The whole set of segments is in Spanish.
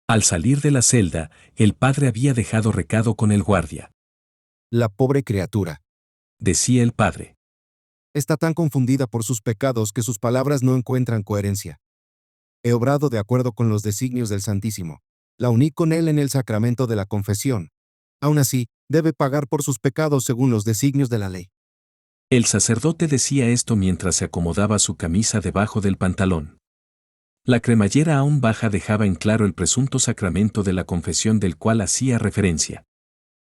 Al salir de la celda, el padre había dejado recado con el guardia. La pobre criatura. Decía el padre. Está tan confundida por sus pecados que sus palabras no encuentran coherencia. He obrado de acuerdo con los designios del Santísimo. La uní con él en el sacramento de la confesión. Aún así, debe pagar por sus pecados según los designios de la ley. El sacerdote decía esto mientras se acomodaba su camisa debajo del pantalón. La cremallera aún baja dejaba en claro el presunto sacramento de la confesión del cual hacía referencia.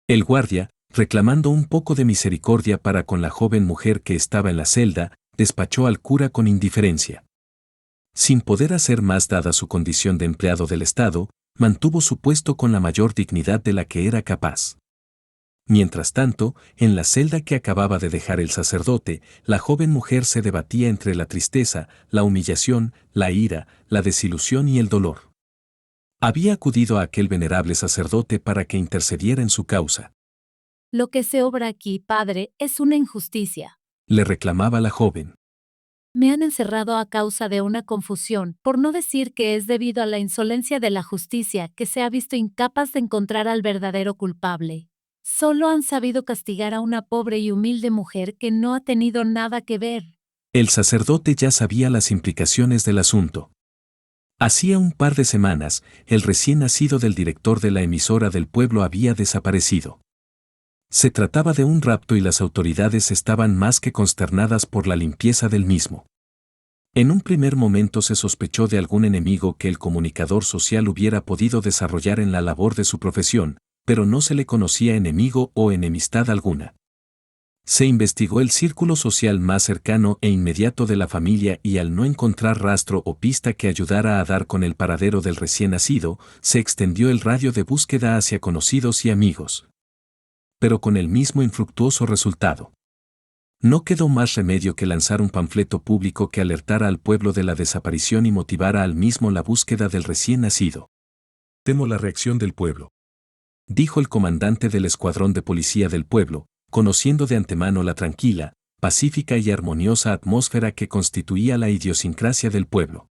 El guardia, reclamando un poco de misericordia para con la joven mujer que estaba en la celda, despachó al cura con indiferencia. Sin poder hacer más dada su condición de empleado del Estado, mantuvo su puesto con la mayor dignidad de la que era capaz. Mientras tanto, en la celda que acababa de dejar el sacerdote, la joven mujer se debatía entre la tristeza, la humillación, la ira, la desilusión y el dolor. Había acudido a aquel venerable sacerdote para que intercediera en su causa. Lo que se obra aquí, padre, es una injusticia. Le reclamaba la joven. Me han encerrado a causa de una confusión, por no decir que es debido a la insolencia de la justicia que se ha visto incapaz de encontrar al verdadero culpable. Solo han sabido castigar a una pobre y humilde mujer que no ha tenido nada que ver. El sacerdote ya sabía las implicaciones del asunto. Hacía un par de semanas, el recién nacido del director de la emisora del pueblo había desaparecido. Se trataba de un rapto y las autoridades estaban más que consternadas por la limpieza del mismo. En un primer momento se sospechó de algún enemigo que el comunicador social hubiera podido desarrollar en la labor de su profesión, pero no se le conocía enemigo o enemistad alguna. Se investigó el círculo social más cercano e inmediato de la familia y al no encontrar rastro o pista que ayudara a dar con el paradero del recién nacido, se extendió el radio de búsqueda hacia conocidos y amigos. Pero con el mismo infructuoso resultado. No quedó más remedio que lanzar un panfleto público que alertara al pueblo de la desaparición y motivara al mismo la búsqueda del recién nacido. Temo la reacción del pueblo, dijo el comandante del escuadrón de policía del pueblo, conociendo de antemano la tranquila, pacífica y armoniosa atmósfera que constituía la idiosincrasia del pueblo.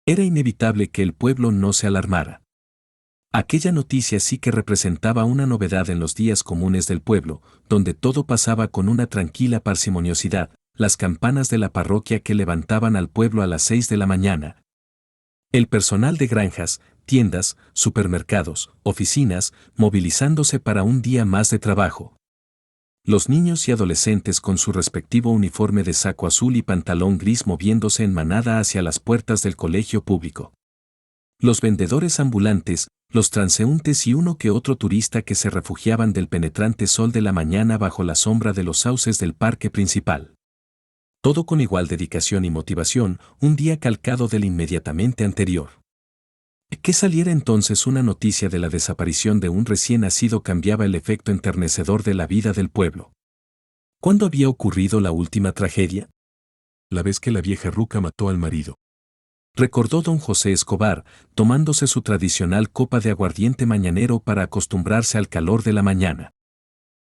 Era inevitable que el pueblo no se alarmara. Aquella noticia sí que representaba una novedad en los días comunes del pueblo, donde todo pasaba con una tranquila parsimoniosidad, las campanas de la parroquia que levantaban al pueblo a las 6 de la mañana. El personal de granjas, tiendas, supermercados, oficinas, movilizándose para un día más de trabajo. Los niños y adolescentes con su respectivo uniforme de saco azul y pantalón gris moviéndose en manada hacia las puertas del colegio público. Los vendedores ambulantes, los transeúntes y uno que otro turista que se refugiaban del penetrante sol de la mañana bajo la sombra de los sauces del parque principal. Todo con igual dedicación y motivación, un día calcado del inmediatamente anterior. Que saliera entonces una noticia de la desaparición de un recién nacido cambiaba el efecto enternecedor de la vida del pueblo. ¿Cuándo había ocurrido la última tragedia? La vez que la vieja ruca mató al marido. Recordó don José Escobar, tomándose su tradicional copa de aguardiente mañanero para acostumbrarse al calor de la mañana.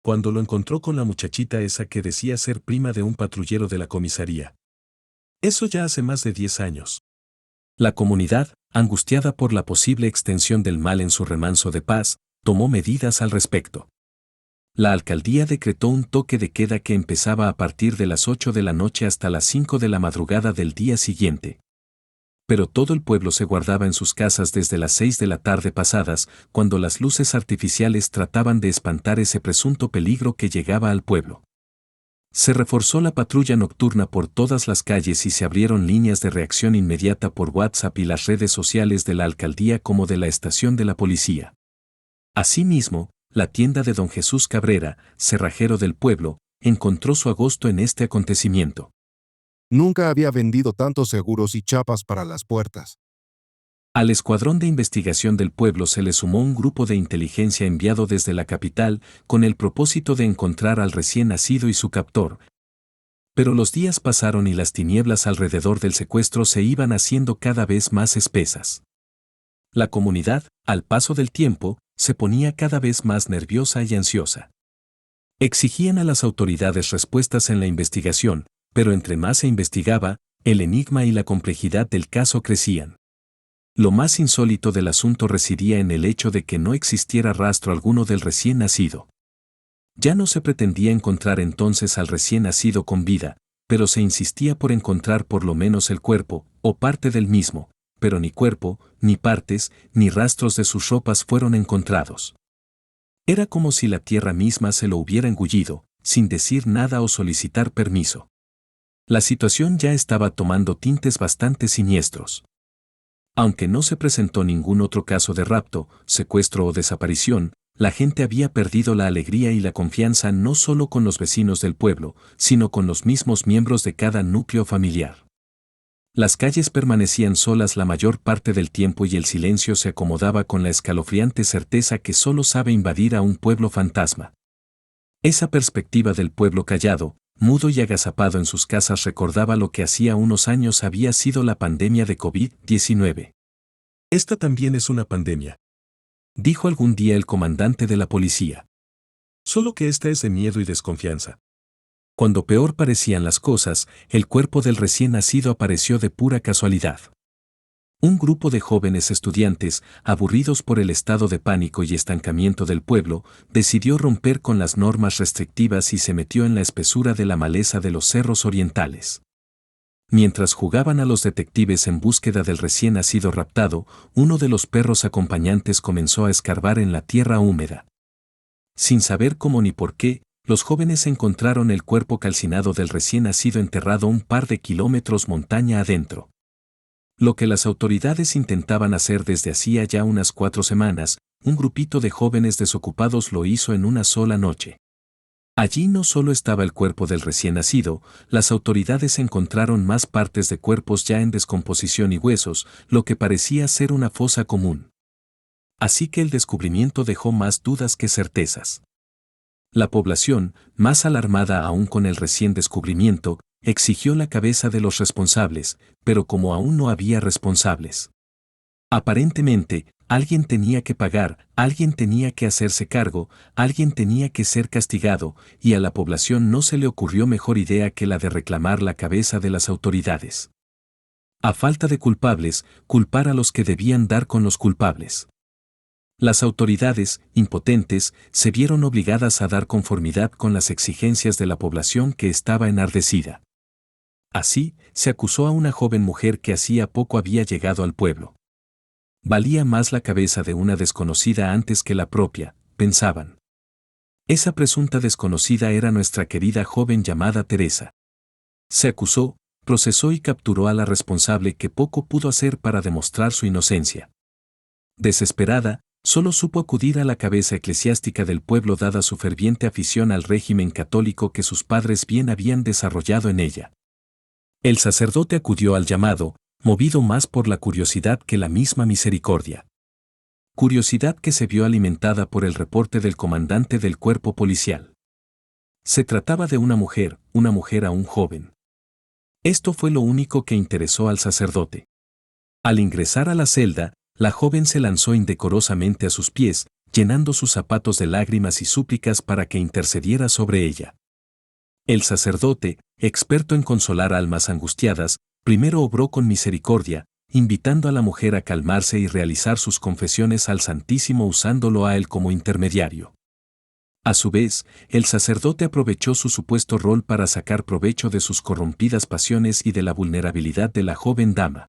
Cuando lo encontró con la muchachita esa que decía ser prima de un patrullero de la comisaría. Eso ya hace más de 10 años. La comunidad, angustiada por la posible extensión del mal en su remanso de paz, tomó medidas al respecto. La alcaldía decretó un toque de queda que empezaba a partir de las 8 de la noche hasta las 5 de la madrugada del día siguiente. Pero todo el pueblo se guardaba en sus casas desde las 6 de la tarde pasadas, cuando las luces artificiales trataban de espantar ese presunto peligro que llegaba al pueblo. Se reforzó la patrulla nocturna por todas las calles y se abrieron líneas de reacción inmediata por WhatsApp y las redes sociales de la alcaldía como de la estación de la policía. Asimismo, la tienda de don Jesús Cabrera, cerrajero del pueblo, encontró su agosto en este acontecimiento. Nunca había vendido tantos seguros y chapas para las puertas. Al escuadrón de investigación del pueblo se le sumó un grupo de inteligencia enviado desde la capital con el propósito de encontrar al recién nacido y su captor. Pero los días pasaron y las tinieblas alrededor del secuestro se iban haciendo cada vez más espesas. La comunidad, al paso del tiempo, se ponía cada vez más nerviosa y ansiosa. Exigían a las autoridades respuestas en la investigación, pero entre más se investigaba, el enigma y la complejidad del caso crecían. Lo más insólito del asunto residía en el hecho de que no existiera rastro alguno del recién nacido. Ya no se pretendía encontrar entonces al recién nacido con vida, pero se insistía por encontrar por lo menos el cuerpo, o parte del mismo, pero ni cuerpo, ni partes, ni rastros de sus ropas fueron encontrados. Era como si la tierra misma se lo hubiera engullido, sin decir nada o solicitar permiso. La situación ya estaba tomando tintes bastante siniestros. Aunque no se presentó ningún otro caso de rapto, secuestro o desaparición, la gente había perdido la alegría y la confianza no solo con los vecinos del pueblo, sino con los mismos miembros de cada núcleo familiar. Las calles permanecían solas la mayor parte del tiempo y el silencio se acomodaba con la escalofriante certeza que solo sabe invadir a un pueblo fantasma. Esa perspectiva del pueblo callado, mudo y agazapado en sus casas recordaba lo que hacía unos años había sido la pandemia de COVID-19. Esta también es una pandemia, dijo algún día el comandante de la policía. solo que esta es de miedo y desconfianza. Cuando peor parecían las cosas, el cuerpo del recién nacido apareció de pura casualidad. Un grupo de jóvenes estudiantes, aburridos por el estado de pánico y estancamiento del pueblo, decidió romper con las normas restrictivas y se metió en la espesura de la maleza de los cerros orientales. Mientras jugaban a los detectives en búsqueda del recién nacido raptado, uno de los perros acompañantes comenzó a escarbar en la tierra húmeda. Sin saber cómo ni por qué, los jóvenes encontraron el cuerpo calcinado del recién nacido enterrado un par de kilómetros montaña adentro. Lo que las autoridades intentaban hacer desde hacía ya unas 4 semanas, un grupito de jóvenes desocupados lo hizo en una sola noche. Allí no solo estaba el cuerpo del recién nacido, las autoridades encontraron más partes de cuerpos ya en descomposición y huesos, lo que parecía ser una fosa común. Así que el descubrimiento dejó más dudas que certezas. La población, más alarmada aún con el recién descubrimiento, exigió la cabeza de los responsables, pero como aún no había responsables. Aparentemente, alguien tenía que pagar, alguien tenía que hacerse cargo, alguien tenía que ser castigado, y a la población no se le ocurrió mejor idea que la de reclamar la cabeza de las autoridades. A falta de culpables, culpar a los que debían dar con los culpables. Las autoridades, impotentes, se vieron obligadas a dar conformidad con las exigencias de la población que estaba enardecida. Así, se acusó a una joven mujer que hacía poco había llegado al pueblo. Valía más la cabeza de una desconocida antes que la propia, pensaban. Esa presunta desconocida era nuestra querida joven llamada Teresa. Se acusó, procesó y capturó a la responsable que poco pudo hacer para demostrar su inocencia. Desesperada, solo supo acudir a la cabeza eclesiástica del pueblo dada su ferviente afición al régimen católico que sus padres bien habían desarrollado en ella. El sacerdote acudió al llamado, movido más por la curiosidad que la misma misericordia. Curiosidad que se vio alimentada por el reporte del comandante del cuerpo policial. Se trataba de una mujer aún joven. Esto fue lo único que interesó al sacerdote. Al ingresar a la celda, la joven se lanzó indecorosamente a sus pies, llenando sus zapatos de lágrimas y súplicas para que intercediera sobre ella. El sacerdote, experto en consolar almas angustiadas, primero obró con misericordia, invitando a la mujer a calmarse y realizar sus confesiones al Santísimo usándolo a él como intermediario. A su vez, el sacerdote aprovechó su supuesto rol para sacar provecho de sus corrompidas pasiones y de la vulnerabilidad de la joven dama.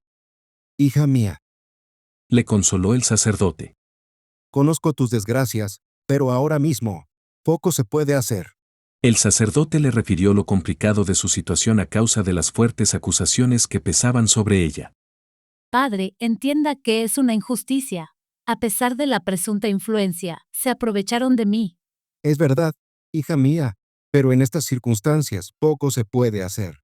Hija mía, Le consoló el sacerdote. conozco tus desgracias, pero ahora mismo, poco se puede hacer. El sacerdote le refirió lo complicado de su situación a causa de las fuertes acusaciones que pesaban sobre ella. Padre, entienda que es una injusticia. A pesar de la presunta influencia, se aprovecharon de mí. Es verdad, hija mía, pero en estas circunstancias poco se puede hacer.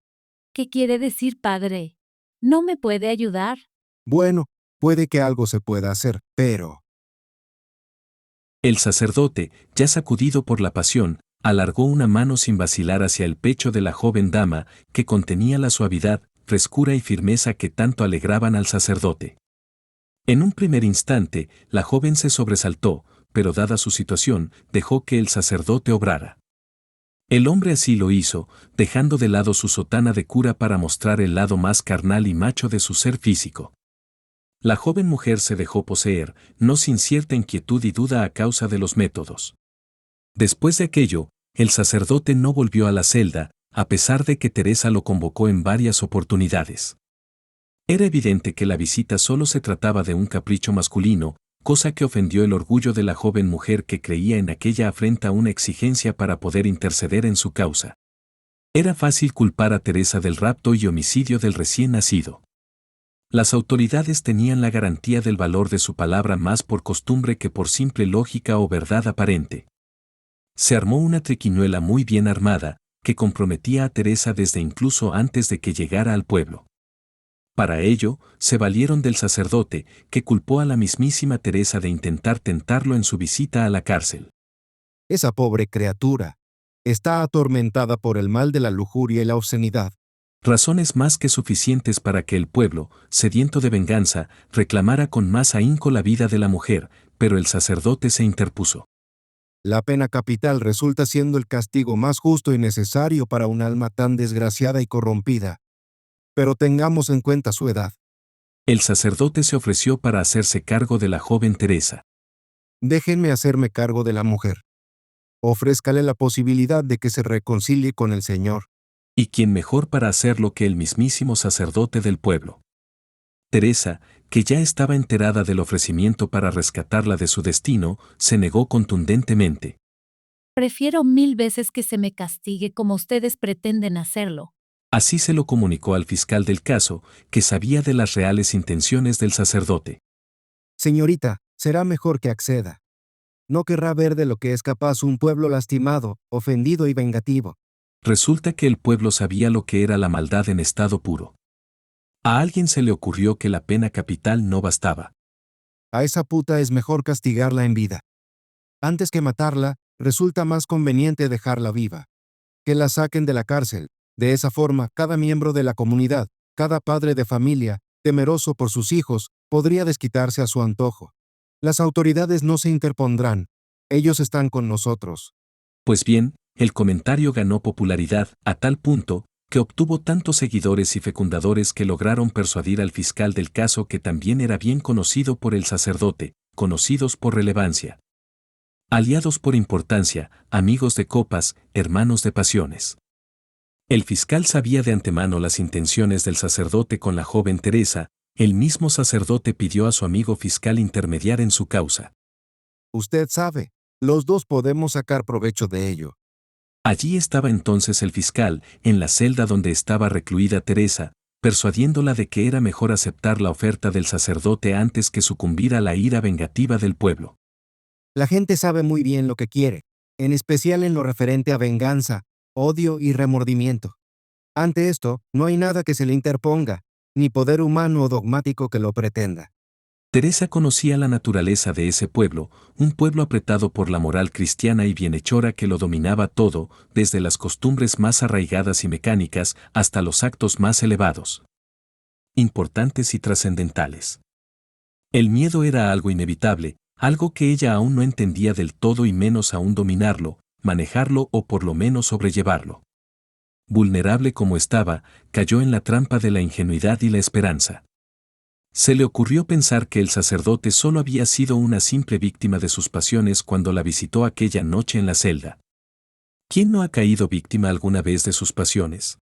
¿Qué quiere decir, padre? ¿No me puede ayudar? Bueno, puede que algo se pueda hacer, pero... El sacerdote, ya sacudido por la pasión, alargó una mano sin vacilar hacia el pecho de la joven dama, que contenía la suavidad, frescura y firmeza que tanto alegraban al sacerdote. En un primer instante, la joven se sobresaltó, pero dada su situación, dejó que el sacerdote obrara. El hombre así lo hizo, dejando de lado su sotana de cura para mostrar el lado más carnal y macho de su ser físico. La joven mujer se dejó poseer, no sin cierta inquietud y duda a causa de los métodos. Después de aquello, el sacerdote no volvió a la celda, a pesar de que Teresa lo convocó en varias oportunidades. Era evidente que la visita solo se trataba de un capricho masculino, cosa que ofendió el orgullo de la joven mujer que creía en aquella afrenta una exigencia para poder interceder en su causa. Era fácil culpar a Teresa del rapto y homicidio del recién nacido. Las autoridades tenían la garantía del valor de su palabra más por costumbre que por simple lógica o verdad aparente. Se armó una triquiñuela muy bien armada, que comprometía a Teresa desde incluso antes de que llegara al pueblo. Para ello, se valieron del sacerdote, que culpó a la mismísima Teresa de intentar tentarlo en su visita a la cárcel. Esa pobre criatura está atormentada por el mal de la lujuria y la obscenidad. Razones más que suficientes para que el pueblo, sediento de venganza, reclamara con más ahínco la vida de la mujer, pero el sacerdote se interpuso. La pena capital resulta siendo el castigo más justo y necesario para un alma tan desgraciada y corrompida. Pero tengamos en cuenta su edad. El sacerdote se ofreció para hacerse cargo de la joven Teresa. Déjenme hacerme cargo de la mujer. Ofrézcale la posibilidad de que se reconcilie con el Señor. ¿Y quién mejor para hacerlo que el mismísimo sacerdote del pueblo? Teresa, que ya estaba enterada del ofrecimiento para rescatarla de su destino, se negó contundentemente. Prefiero 1000 veces que se me castigue como ustedes pretenden hacerlo. Así se lo comunicó al fiscal del caso, que sabía de las reales intenciones del sacerdote. Señorita, será mejor que acceda. No querrá ver de lo que es capaz un pueblo lastimado, ofendido y vengativo. Resulta que el pueblo sabía lo que era la maldad en estado puro. A alguien se le ocurrió que la pena capital no bastaba. A esa puta es mejor castigarla en vida. Antes que matarla, resulta más conveniente dejarla viva. Que la saquen de la cárcel. De esa forma, cada miembro de la comunidad, cada padre de familia, temeroso por sus hijos, podría desquitarse a su antojo. Las autoridades no se interpondrán. Ellos están con nosotros. Pues bien, el comentario ganó popularidad a tal punto que obtuvo tantos seguidores y fecundadores que lograron persuadir al fiscal del caso, que también era bien conocido por el sacerdote, conocidos por relevancia. Aliados por importancia, amigos de copas, hermanos de pasiones. El fiscal sabía de antemano las intenciones del sacerdote con la joven Teresa. El mismo sacerdote pidió a su amigo fiscal intermediar en su causa. Usted sabe, los dos podemos sacar provecho de ello. Allí estaba entonces el fiscal, en la celda donde estaba recluida Teresa, persuadiéndola de que era mejor aceptar la oferta del sacerdote antes que sucumbir a la ira vengativa del pueblo. La gente sabe muy bien lo que quiere, en especial en lo referente a venganza, odio y remordimiento. Ante esto, no hay nada que se le interponga, ni poder humano o dogmático que lo pretenda. Teresa conocía la naturaleza de ese pueblo, un pueblo apretado por la moral cristiana y bienhechora que lo dominaba todo, desde las costumbres más arraigadas y mecánicas hasta los actos más elevados, importantes y trascendentales. El miedo era algo inevitable, algo que ella aún no entendía del todo y menos aún dominarlo, manejarlo o por lo menos sobrellevarlo. Vulnerable como estaba, cayó en la trampa de la ingenuidad y la esperanza. Se le ocurrió pensar que el sacerdote solo había sido una simple víctima de sus pasiones cuando la visitó aquella noche en la celda. ¿Quién no ha caído víctima alguna vez de sus pasiones?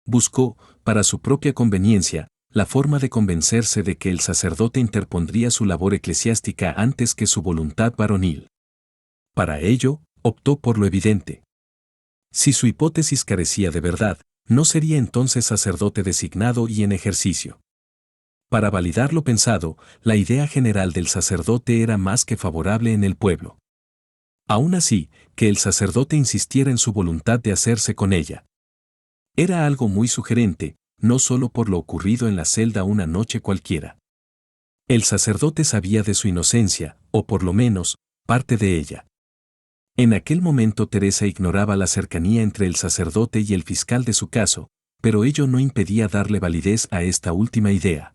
Buscó, para su propia conveniencia, la forma de convencerse de que el sacerdote interpondría su labor eclesiástica antes que su voluntad varonil. Para ello, optó por lo evidente. Si su hipótesis carecía de verdad, no sería entonces sacerdote designado y en ejercicio. Para validar lo pensado, la idea general del sacerdote era más que favorable en el pueblo. Aún así, que el sacerdote insistiera en su voluntad de hacerse con ella. Era algo muy sugerente, no solo por lo ocurrido en la celda una noche cualquiera. El sacerdote sabía de su inocencia, o por lo menos, parte de ella. En aquel momento Teresa ignoraba la cercanía entre el sacerdote y el fiscal de su caso, pero ello no impedía darle validez a esta última idea.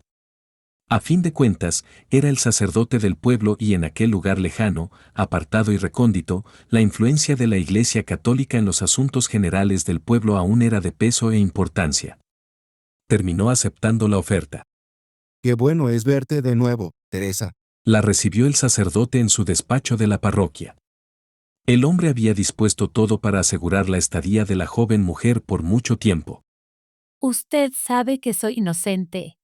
A fin de cuentas, era el sacerdote del pueblo y en aquel lugar lejano, apartado y recóndito, la influencia de la Iglesia Católica en los asuntos generales del pueblo aún era de peso e importancia. Terminó aceptando la oferta. Qué bueno es verte de nuevo, Teresa. La recibió el sacerdote en su despacho de la parroquia. El hombre había dispuesto todo para asegurar la estadía de la joven mujer por mucho tiempo. Usted sabe que soy inocente.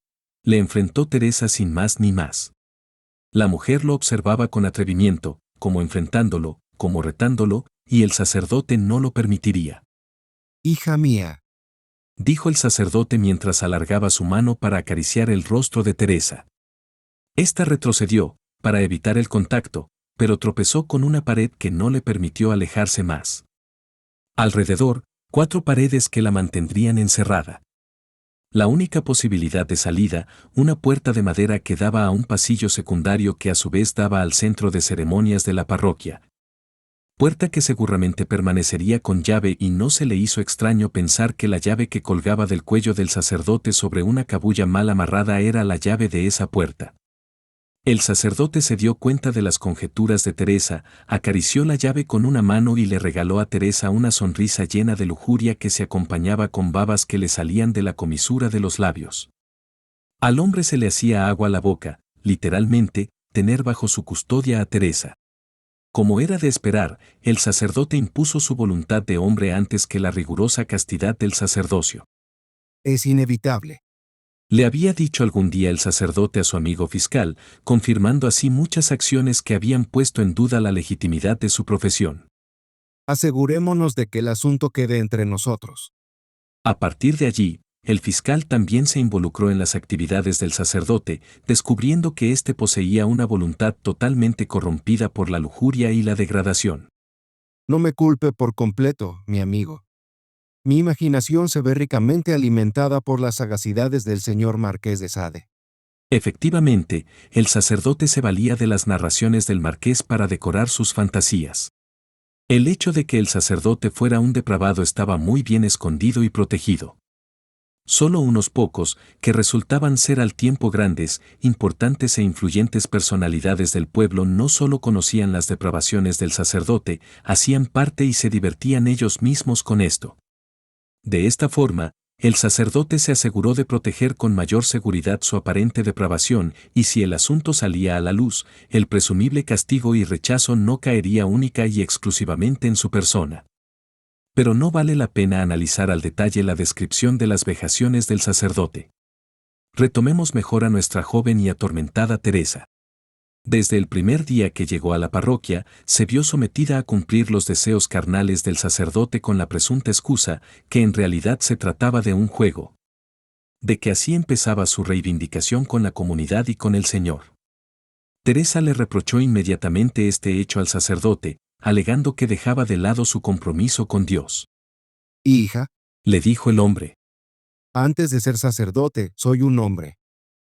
Le enfrentó Teresa sin más ni más. La mujer lo observaba con atrevimiento, como enfrentándolo, como retándolo, y el sacerdote no lo permitiría. Hija mía, Dijo el sacerdote mientras alargaba su mano para acariciar el rostro de Teresa. Esta retrocedió, para evitar el contacto, pero tropezó con una pared que no le permitió alejarse más. Alrededor, 4 paredes que la mantendrían encerrada. La única posibilidad de salida, una puerta de madera que daba a un pasillo secundario que a su vez daba al centro de ceremonias de la parroquia. Puerta que seguramente permanecería con llave y no se le hizo extraño pensar que la llave que colgaba del cuello del sacerdote sobre una cabulla mal amarrada era la llave de esa puerta. El sacerdote se dio cuenta de las conjeturas de Teresa, acarició la llave con una mano y le regaló a Teresa una sonrisa llena de lujuria que se acompañaba con babas que le salían de la comisura de los labios. Al hombre se le hacía agua la boca, literalmente, tener bajo su custodia a Teresa. Como era de esperar, el sacerdote impuso su voluntad de hombre antes que la rigurosa castidad del sacerdocio. es inevitable. Le había dicho algún día el sacerdote a su amigo fiscal, confirmando así muchas acciones que habían puesto en duda la legitimidad de su profesión. Asegurémonos de que el asunto quede entre nosotros. A partir de allí, el fiscal también se involucró en las actividades del sacerdote, descubriendo que éste poseía una voluntad totalmente corrompida por la lujuria y la degradación. No me culpe por completo, mi amigo. Mi imaginación se ve ricamente alimentada por las sagacidades del señor Marqués de Sade. Efectivamente, el sacerdote se valía de las narraciones del marqués para decorar sus fantasías. El hecho de que el sacerdote fuera un depravado estaba muy bien escondido y protegido. Solo unos pocos, que resultaban ser al tiempo grandes, importantes e influyentes personalidades del pueblo, no solo conocían las depravaciones del sacerdote, hacían parte y se divertían ellos mismos con esto. De esta forma, el sacerdote se aseguró de proteger con mayor seguridad su aparente depravación, y si el asunto salía a la luz, el presumible castigo y rechazo no caería única y exclusivamente en su persona. Pero no vale la pena analizar al detalle la descripción de las vejaciones del sacerdote. Retomemos mejor a nuestra joven y atormentada Teresa. Desde el primer día que llegó a la parroquia, se vio sometida a cumplir los deseos carnales del sacerdote con la presunta excusa que en realidad se trataba de un juego. De que así empezaba su reivindicación con la comunidad y con el Señor. Teresa le reprochó inmediatamente este hecho al sacerdote, alegando que dejaba de lado su compromiso con Dios. Hija, Le dijo el hombre. antes de ser sacerdote, soy un hombre.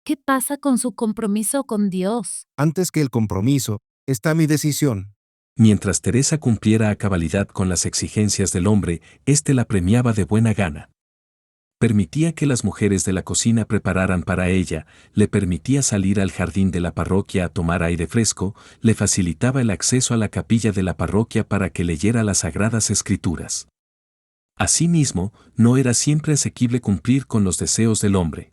¿Qué pasa con su compromiso con Dios? Antes que el compromiso, está mi decisión. Mientras Teresa cumpliera a cabalidad con las exigencias del hombre, éste la premiaba de buena gana. Permitía que las mujeres de la cocina prepararan para ella, le permitía salir al jardín de la parroquia a tomar aire fresco, le facilitaba el acceso a la capilla de la parroquia para que leyera las sagradas escrituras. Asimismo, no era siempre asequible cumplir con los deseos del hombre.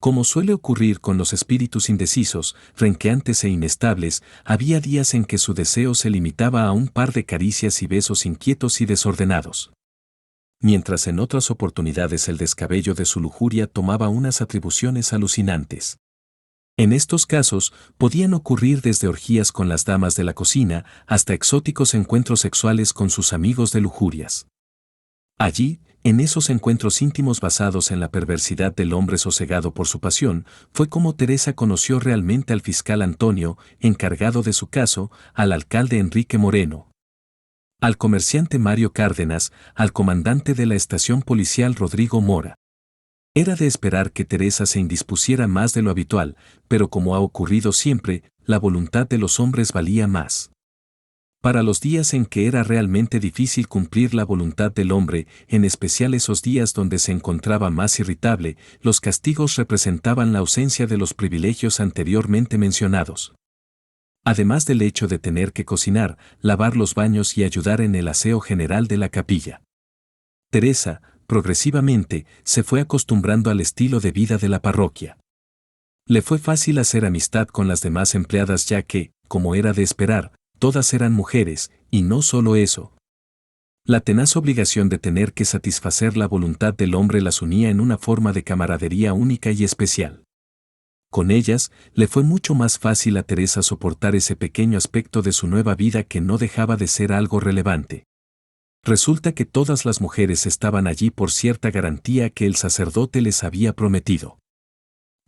Como suele ocurrir con los espíritus indecisos, renqueantes e inestables, había días en que su deseo se limitaba a un par de caricias y besos inquietos y desordenados. Mientras en otras oportunidades el descabello de su lujuria tomaba unas atribuciones alucinantes. En estos casos, podían ocurrir desde orgías con las damas de la cocina hasta exóticos encuentros sexuales con sus amigos de lujurias. Allí, en esos encuentros íntimos basados en la perversidad del hombre sosegado por su pasión, fue como Teresa conoció realmente al fiscal Antonio, encargado de su caso, al alcalde Enrique Moreno, al comerciante Mario Cárdenas, al comandante de la estación policial Rodrigo Mora. Era de esperar que Teresa se indispusiera más de lo habitual, pero como ha ocurrido siempre, la voluntad de los hombres valía más. Para los días en que era realmente difícil cumplir la voluntad del hombre, en especial esos días donde se encontraba más irritable, los castigos representaban la ausencia de los privilegios anteriormente mencionados. Además del hecho de tener que cocinar, lavar los baños y ayudar en el aseo general de la capilla. Teresa, progresivamente, se fue acostumbrando al estilo de vida de la parroquia. Le fue fácil hacer amistad con las demás empleadas ya que, como era de esperar, todas eran mujeres, y no solo eso. La tenaz obligación de tener que satisfacer la voluntad del hombre las unía en una forma de camaradería única y especial. Con ellas, le fue mucho más fácil a Teresa soportar ese pequeño aspecto de su nueva vida que no dejaba de ser algo relevante. Resulta que todas las mujeres estaban allí por cierta garantía que el sacerdote les había prometido.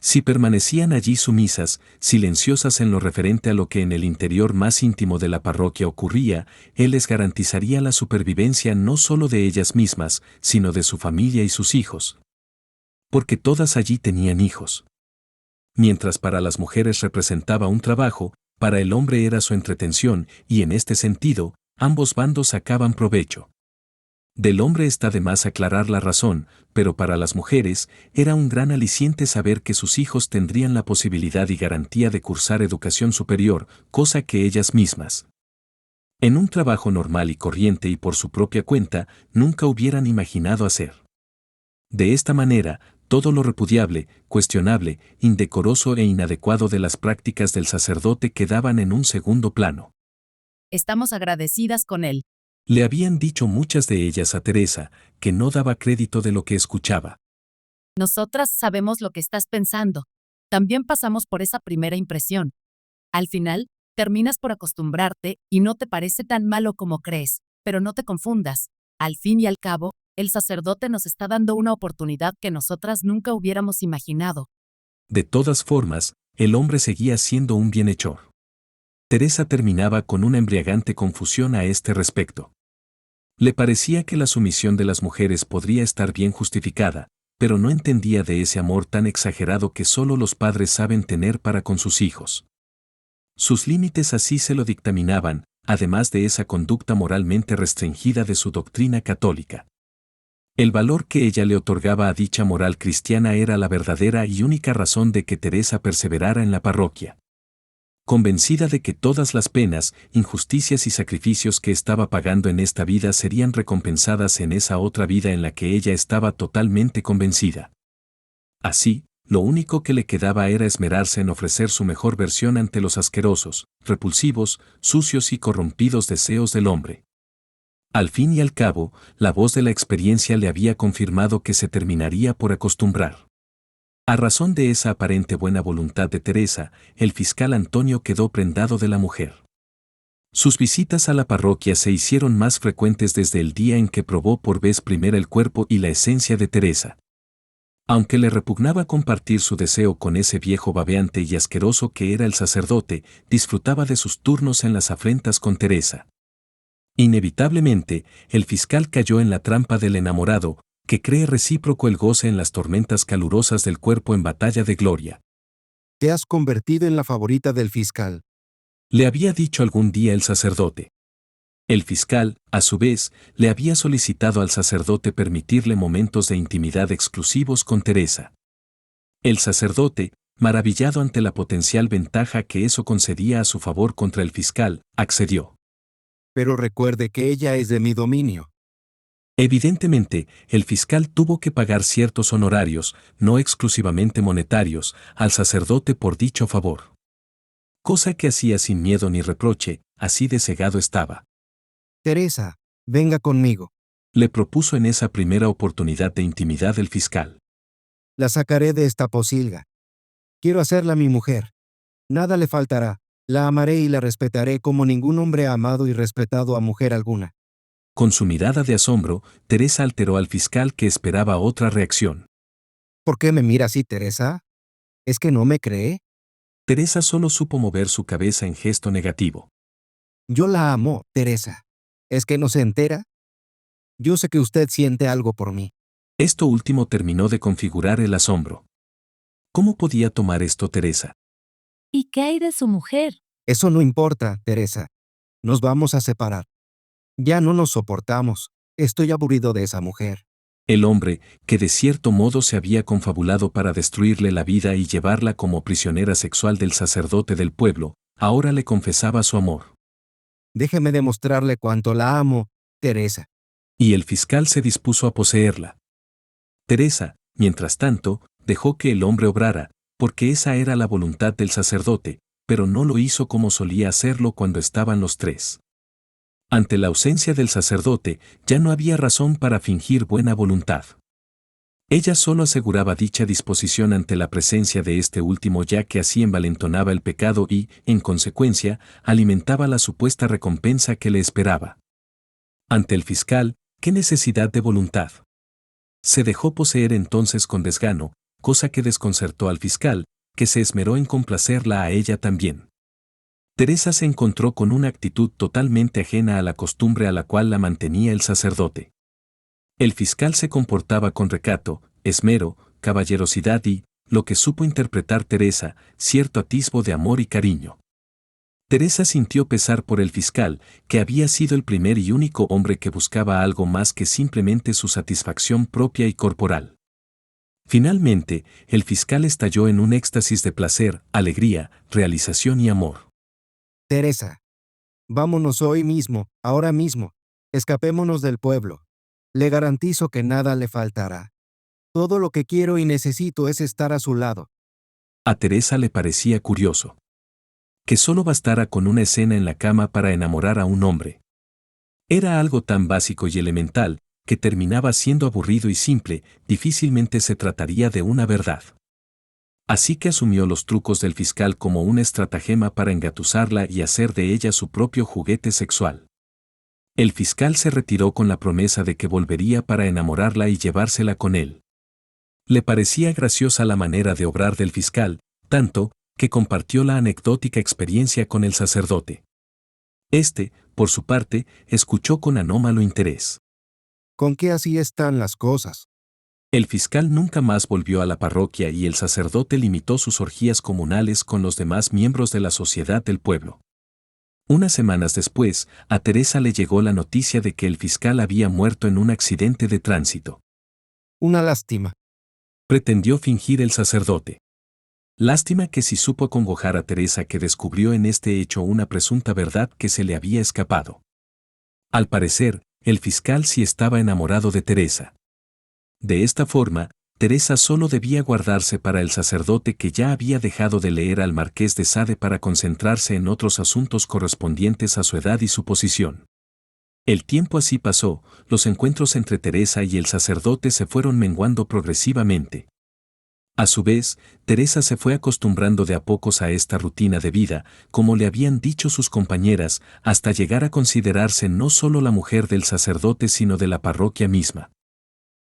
Si permanecían allí sumisas, silenciosas en lo referente a lo que en el interior más íntimo de la parroquia ocurría, él les garantizaría la supervivencia no solo de ellas mismas, sino de su familia y sus hijos. Porque todas allí tenían hijos. Mientras para las mujeres representaba un trabajo, para el hombre era su entretención, y en este sentido, ambos bandos sacaban provecho. Del hombre está de más aclarar la razón, pero para las mujeres era un gran aliciente saber que sus hijos tendrían la posibilidad y garantía de cursar educación superior, cosa que ellas mismas, en un trabajo normal y corriente y por su propia cuenta, nunca hubieran imaginado hacer. De esta manera, todo lo repudiable, cuestionable, indecoroso e inadecuado de las prácticas del sacerdote quedaban en un segundo plano. Estamos agradecidas con él. Le habían dicho muchas de ellas a Teresa, que no daba crédito de lo que escuchaba. Nosotras sabemos lo que estás pensando. También pasamos por esa primera impresión. Al final, terminas por acostumbrarte y no te parece tan malo como crees, pero no te confundas. Al fin y al cabo, el sacerdote nos está dando una oportunidad que nosotras nunca hubiéramos imaginado. De todas formas, el hombre seguía siendo un bienhechor. Teresa terminaba con una embriagante confusión a este respecto. Le parecía que la sumisión de las mujeres podría estar bien justificada, pero no entendía de ese amor tan exagerado que solo los padres saben tener para con sus hijos. Sus límites así se lo dictaminaban, además de esa conducta moralmente restringida de su doctrina católica. El valor que ella le otorgaba a dicha moral cristiana era la verdadera y única razón de que Teresa perseverara en la parroquia. Convencida de que todas las penas, injusticias y sacrificios que estaba pagando en esta vida serían recompensadas en esa otra vida en la que ella estaba totalmente convencida. Así, lo único que le quedaba era esmerarse en ofrecer su mejor versión ante los asquerosos, repulsivos, sucios y corrompidos deseos del hombre. Al fin y al cabo, la voz de la experiencia le había confirmado que se terminaría por acostumbrar. A razón de esa aparente buena voluntad de Teresa, el fiscal Antonio quedó prendado de la mujer. Sus visitas a la parroquia se hicieron más frecuentes desde el día en que probó por vez primera el cuerpo y la esencia de Teresa. Aunque le repugnaba compartir su deseo con ese viejo babeante y asqueroso que era el sacerdote, disfrutaba de sus turnos en las afrentas con Teresa. Inevitablemente, el fiscal cayó en la trampa del enamorado, que cree recíproco el goce en las tormentas calurosas del cuerpo en batalla de gloria. Te has convertido en la favorita del fiscal. Le había dicho algún día el sacerdote. El fiscal, a su vez, le había solicitado al sacerdote permitirle momentos de intimidad exclusivos con Teresa. El sacerdote, maravillado ante la potencial ventaja que eso concedía a su favor contra el fiscal, accedió. Pero recuerde que ella es de mi dominio. Evidentemente, el fiscal tuvo que pagar ciertos honorarios, no exclusivamente monetarios, al sacerdote por dicho favor. Cosa que hacía sin miedo ni reproche, así de cegado estaba. Teresa, venga conmigo. Le propuso en esa primera oportunidad de intimidad el fiscal. La sacaré de esta posilga. Quiero hacerla mi mujer. Nada le faltará. La amaré y la respetaré como ningún hombre ha amado y respetado a mujer alguna. Con su mirada de asombro, Teresa alteró al fiscal que esperaba otra reacción. ¿Por qué me mira así, Teresa? ¿Es que no me cree? Teresa solo supo mover su cabeza en gesto negativo. Yo la amo, Teresa. ¿Es que no se entera? Yo sé que usted siente algo por mí. Esto último terminó de configurar el asombro. ¿Cómo podía tomar esto Teresa? ¿Y qué hay de su mujer? Eso no importa, Teresa. Nos vamos a separar. Ya no nos soportamos. Estoy aburrido de esa mujer. El hombre, que de cierto modo se había confabulado para destruirle la vida y llevarla como prisionera sexual del sacerdote del pueblo, ahora le confesaba su amor. Déjeme demostrarle cuánto la amo, Teresa. Y el fiscal se dispuso a poseerla. Teresa, mientras tanto, dejó que el hombre obrara, porque esa era la voluntad del sacerdote, pero no lo hizo como solía hacerlo cuando estaban los tres. Ante la ausencia del sacerdote, ya no había razón para fingir buena voluntad. Ella solo aseguraba dicha disposición ante la presencia de este último, ya que así envalentonaba el pecado y, en consecuencia, alimentaba la supuesta recompensa que le esperaba. Ante el fiscal, ¿qué necesidad de voluntad? Se dejó poseer entonces con desgano, cosa que desconcertó al fiscal, que se esmeró en complacerla a ella también. Teresa se encontró con una actitud totalmente ajena a la costumbre a la cual la mantenía el sacerdote. El fiscal se comportaba con recato, esmero, caballerosidad y, lo que supo interpretar Teresa, cierto atisbo de amor y cariño. Teresa sintió pesar por el fiscal, que había sido el primer y único hombre que buscaba algo más que simplemente su satisfacción propia y corporal. Finalmente, el fiscal estalló en un éxtasis de placer, alegría, realización y amor. Teresa, vámonos hoy mismo, ahora mismo. Escapémonos del pueblo. Le garantizo que nada le faltará. Todo lo que quiero y necesito es estar a su lado. A Teresa le parecía curioso que solo bastara con una escena en la cama para enamorar a un hombre. Era algo tan básico y elemental, que terminaba siendo aburrido y simple, difícilmente se trataría de una verdad. Así que asumió los trucos del fiscal como un estratagema para engatusarla y hacer de ella su propio juguete sexual. El fiscal se retiró con la promesa de que volvería para enamorarla y llevársela con él. Le parecía graciosa la manera de obrar del fiscal, tanto, que compartió la anecdótica experiencia con el sacerdote. Este, por su parte, escuchó con anómalo interés. ¿Con qué así están las cosas? El fiscal nunca más volvió a la parroquia y el sacerdote limitó sus orgías comunales con los demás miembros de la sociedad del pueblo. Unas semanas después, a Teresa le llegó la noticia de que el fiscal había muerto en un accidente de tránsito. Una lástima. Pretendió fingir el sacerdote. Lástima que sí supo acongojar a Teresa, que descubrió en este hecho una presunta verdad que se le había escapado. Al parecer, el fiscal sí estaba enamorado de Teresa. De esta forma, Teresa solo debía guardarse para el sacerdote, que ya había dejado de leer al Marqués de Sade para concentrarse en otros asuntos correspondientes a su edad y su posición. El tiempo así pasó, los encuentros entre Teresa y el sacerdote se fueron menguando progresivamente. A su vez, Teresa se fue acostumbrando de a pocos a esta rutina de vida, como le habían dicho sus compañeras, hasta llegar a considerarse no solo la mujer del sacerdote sino de la parroquia misma.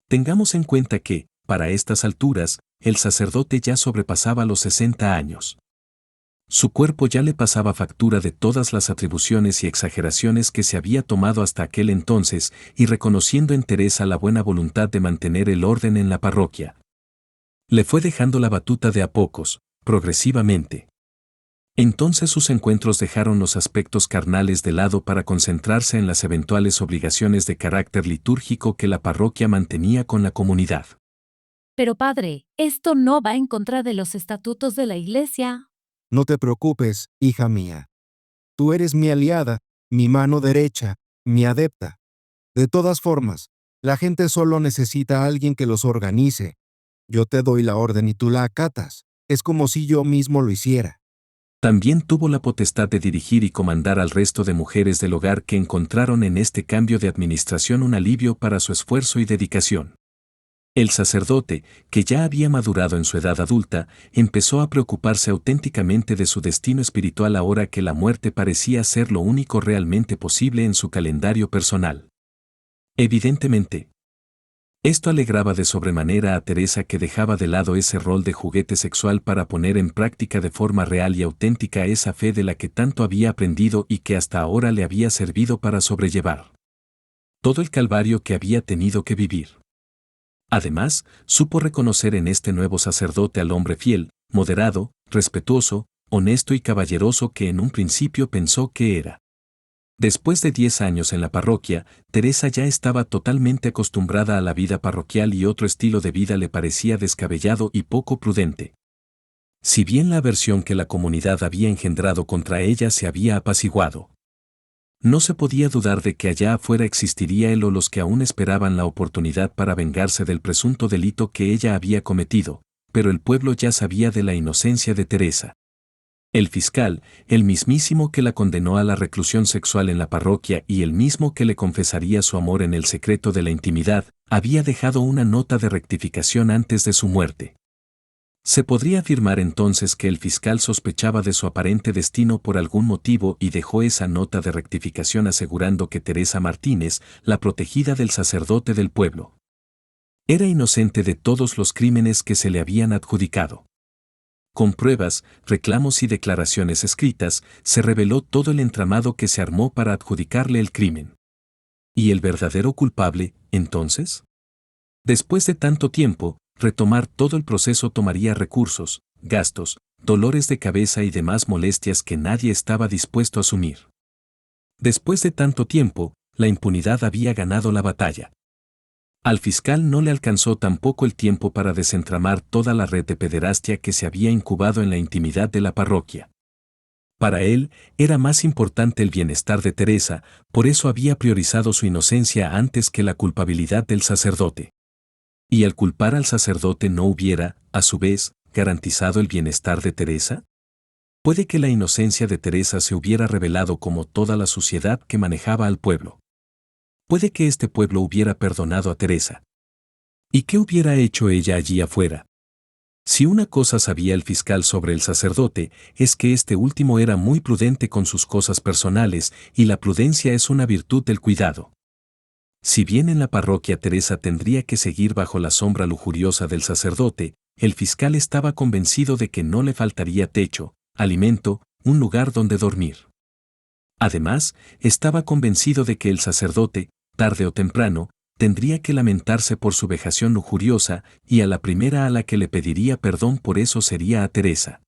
Tengamos en cuenta que, para estas alturas, el sacerdote ya sobrepasaba los 60 años. Su cuerpo ya le pasaba factura de todas las atribuciones y exageraciones que se había tomado hasta aquel entonces, y reconociendo en Teresa la buena voluntad de mantener el orden en la parroquia, le fue dejando la batuta de a pocos, progresivamente. Entonces sus encuentros dejaron los aspectos carnales de lado para concentrarse en las eventuales obligaciones de carácter litúrgico que la parroquia mantenía con la comunidad. Pero padre, esto no va en contra de los estatutos de la Iglesia. No te preocupes, hija mía. Tú eres mi aliada, mi mano derecha, mi adepta. De todas formas, la gente solo necesita a alguien que los organice. Yo te doy la orden y tú la acatas. Es como si yo mismo lo hiciera. También tuvo la potestad de dirigir y comandar al resto de mujeres del hogar, que encontraron en este cambio de administración un alivio para su esfuerzo y dedicación. El sacerdote, que ya había madurado en su edad adulta, empezó a preocuparse auténticamente de su destino espiritual ahora que la muerte parecía ser lo único realmente posible en su calendario personal. Evidentemente, esto alegraba de sobremanera a Teresa, que dejaba de lado ese rol de juguete sexual para poner en práctica de forma real y auténtica esa fe de la que tanto había aprendido y que hasta ahora le había servido para sobrellevar todo el calvario que había tenido que vivir. Además, supo reconocer en este nuevo sacerdote al hombre fiel, moderado, respetuoso, honesto y caballeroso que en un principio pensó que era. Después de 10 años en la parroquia, Teresa ya estaba totalmente acostumbrada a la vida parroquial y otro estilo de vida le parecía descabellado y poco prudente. Si bien la aversión que la comunidad había engendrado contra ella se había apaciguado, no se podía dudar de que allá afuera existiría él o los que aún esperaban la oportunidad para vengarse del presunto delito que ella había cometido, pero el pueblo ya sabía de la inocencia de Teresa. El fiscal, el mismísimo que la condenó a la reclusión sexual en la parroquia y el mismo que le confesaría su amor en el secreto de la intimidad, había dejado una nota de rectificación antes de su muerte. Se podría afirmar entonces que el fiscal sospechaba de su aparente destino por algún motivo y dejó esa nota de rectificación asegurando que Teresa Martínez, la protegida del sacerdote del pueblo, era inocente de todos los crímenes que se le habían adjudicado. Con pruebas, reclamos y declaraciones escritas, se reveló todo el entramado que se armó para adjudicarle el crimen. ¿Y el verdadero culpable, entonces? Después de tanto tiempo, retomar todo el proceso tomaría recursos, gastos, dolores de cabeza y demás molestias que nadie estaba dispuesto a asumir. Después de tanto tiempo, la impunidad había ganado la batalla. Al fiscal no le alcanzó tampoco el tiempo para desentramar toda la red de pederastia que se había incubado en la intimidad de la parroquia. Para él, era más importante el bienestar de Teresa, por eso había priorizado su inocencia antes que la culpabilidad del sacerdote. ¿Y al culpar al sacerdote no hubiera, a su vez, garantizado el bienestar de Teresa? Puede que la inocencia de Teresa se hubiera revelado como toda la suciedad que manejaba al pueblo. Puede que este pueblo hubiera perdonado a Teresa. ¿Y qué hubiera hecho ella allí afuera? Si una cosa sabía el fiscal sobre el sacerdote, es que este último era muy prudente con sus cosas personales, y la prudencia es una virtud del cuidado. Si bien en la parroquia Teresa tendría que seguir bajo la sombra lujuriosa del sacerdote, el fiscal estaba convencido de que no le faltaría techo, alimento, un lugar donde dormir. Además, estaba convencido de que el sacerdote, tarde o temprano, tendría que lamentarse por su vejación lujuriosa, y a la primera a la que le pediría perdón por eso sería a Teresa.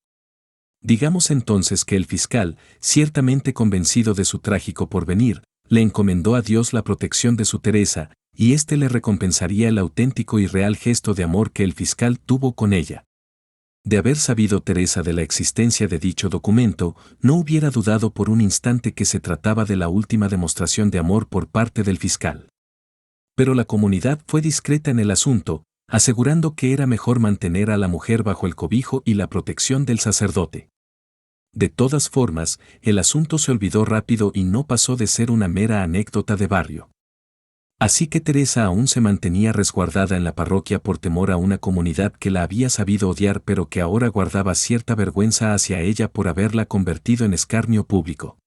Digamos entonces que el fiscal, ciertamente convencido de su trágico porvenir, le encomendó a Dios la protección de su Teresa, y éste le recompensaría el auténtico y real gesto de amor que el fiscal tuvo con ella. De haber sabido Teresa de la existencia de dicho documento, no hubiera dudado por un instante que se trataba de la última demostración de amor por parte del fiscal. Pero la comunidad fue discreta en el asunto, asegurando que era mejor mantener a la mujer bajo el cobijo y la protección del sacerdote. De todas formas, el asunto se olvidó rápido y no pasó de ser una mera anécdota de barrio. Así que Teresa aún se mantenía resguardada en la parroquia por temor a una comunidad que la había sabido odiar pero que ahora guardaba cierta vergüenza hacia ella por haberla convertido en escarnio público.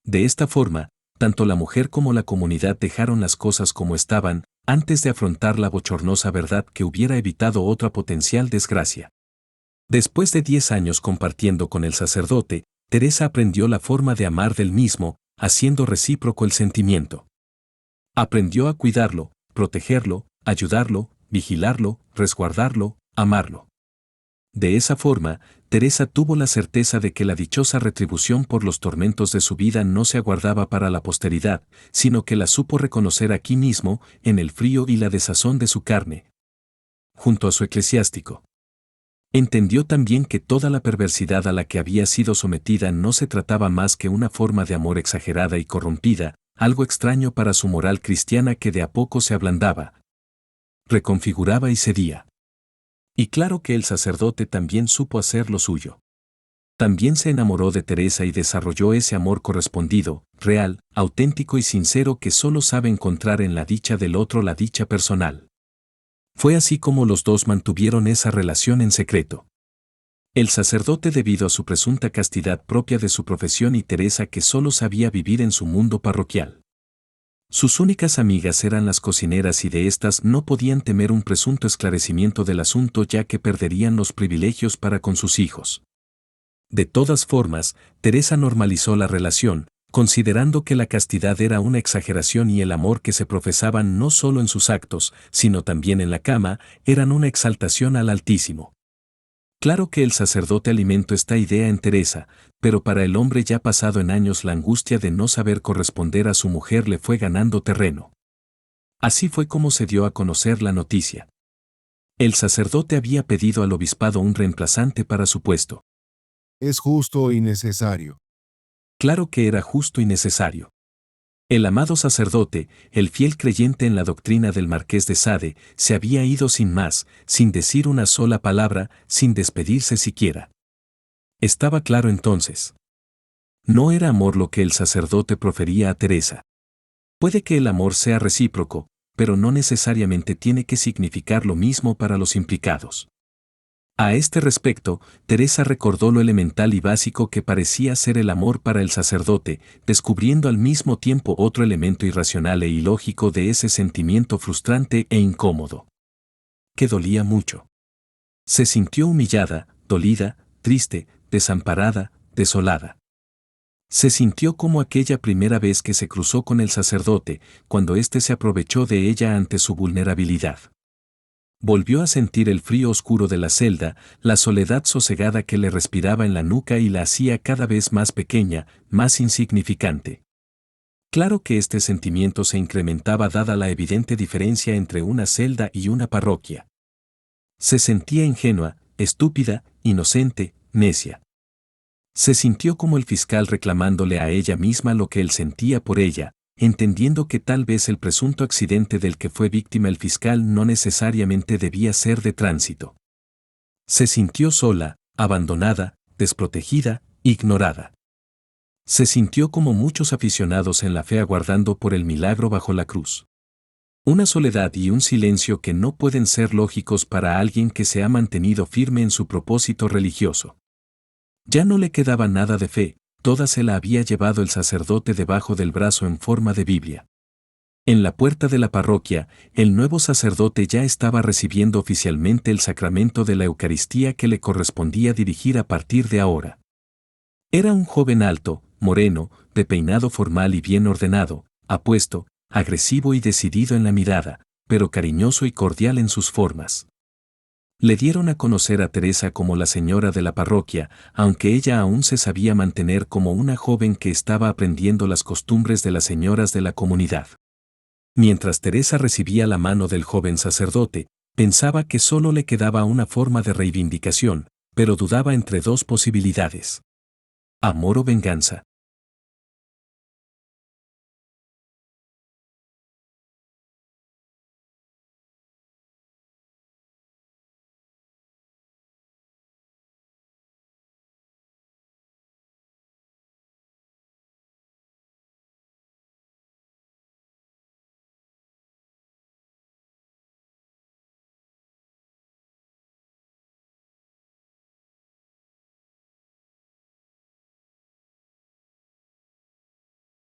De esta forma, tanto la mujer como la comunidad dejaron las cosas como estaban, antes de afrontar la bochornosa verdad que hubiera evitado otra potencial desgracia. Después de 10 años compartiendo con el sacerdote, Teresa aprendió la forma de amar del mismo, haciendo recíproco el sentimiento. Aprendió a cuidarlo, protegerlo, ayudarlo, vigilarlo, resguardarlo, amarlo. De esa forma, Teresa tuvo la certeza de que la dichosa retribución por los tormentos de su vida no se aguardaba para la posteridad, sino que la supo reconocer aquí mismo, en el frío y la desazón de su carne, junto a su eclesiástico. Entendió también que toda la perversidad a la que había sido sometida no se trataba más que una forma de amor exagerada y corrompida, algo extraño para su moral cristiana que de a poco se ablandaba, reconfiguraba y cedía. Y claro que el sacerdote también supo hacer lo suyo. También se enamoró de Teresa y desarrolló ese amor correspondido, real, auténtico y sincero que solo sabe encontrar en la dicha del otro la dicha personal. Fue así como los dos mantuvieron esa relación en secreto. El sacerdote debido a su presunta castidad propia de su profesión y Teresa que solo sabía vivir en su mundo parroquial. Sus únicas amigas eran las cocineras y de estas no podían temer un presunto esclarecimiento del asunto ya que perderían los privilegios para con sus hijos. De todas formas, Teresa normalizó la relación, considerando que la castidad era una exageración y el amor que se profesaban no solo en sus actos, sino también en la cama, eran una exaltación al Altísimo. Claro que el sacerdote alimentó esta idea en Teresa, pero para el hombre ya pasado en años la angustia de no saber corresponder a su mujer le fue ganando terreno. Así fue como se dio a conocer la noticia. El sacerdote había pedido al obispado un reemplazante para su puesto. Es justo y necesario. Claro que era justo y necesario. El amado sacerdote, el fiel creyente en la doctrina del Marqués de Sade, se había ido sin más, sin decir una sola palabra, sin despedirse siquiera. Estaba claro entonces. No era amor lo que el sacerdote profería a Teresa. Puede que el amor sea recíproco, pero no necesariamente tiene que significar lo mismo para los implicados. A este respecto, Teresa recordó lo elemental y básico que parecía ser el amor para el sacerdote, descubriendo al mismo tiempo otro elemento irracional e ilógico de ese sentimiento frustrante e incómodo. Que dolía mucho. Se sintió humillada, dolida, triste, desamparada, desolada. Se sintió como aquella primera vez que se cruzó con el sacerdote, cuando éste se aprovechó de ella ante su vulnerabilidad. Volvió a sentir el frío oscuro de la celda, la soledad sosegada que le respiraba en la nuca y la hacía cada vez más pequeña, más insignificante. Claro que este sentimiento se incrementaba dada la evidente diferencia entre una celda y una parroquia. Se sentía ingenua, estúpida, inocente, necia. Se sintió como el fiscal reclamándole a ella misma lo que él sentía por ella, entendiendo que tal vez el presunto accidente del que fue víctima el fiscal no necesariamente debía ser de tránsito. Se sintió sola, abandonada, desprotegida, ignorada. Se sintió como muchos aficionados en la fe aguardando por el milagro bajo la cruz. Una soledad y un silencio que no pueden ser lógicos para alguien que se ha mantenido firme en su propósito religioso. Ya no le quedaba nada de fe. Toda se la había llevado el sacerdote debajo del brazo en forma de Biblia. En la puerta de la parroquia, el nuevo sacerdote ya estaba recibiendo oficialmente el sacramento de la Eucaristía que le correspondía dirigir a partir de ahora. Era un joven alto, moreno, de peinado formal y bien ordenado, apuesto, agresivo y decidido en la mirada, pero cariñoso y cordial en sus formas. Le dieron a conocer a Teresa como la señora de la parroquia, aunque ella aún se sabía mantener como una joven que estaba aprendiendo las costumbres de las señoras de la comunidad. Mientras Teresa recibía la mano del joven sacerdote, pensaba que solo le quedaba una forma de reivindicación, pero dudaba entre dos posibilidades. Amor o venganza.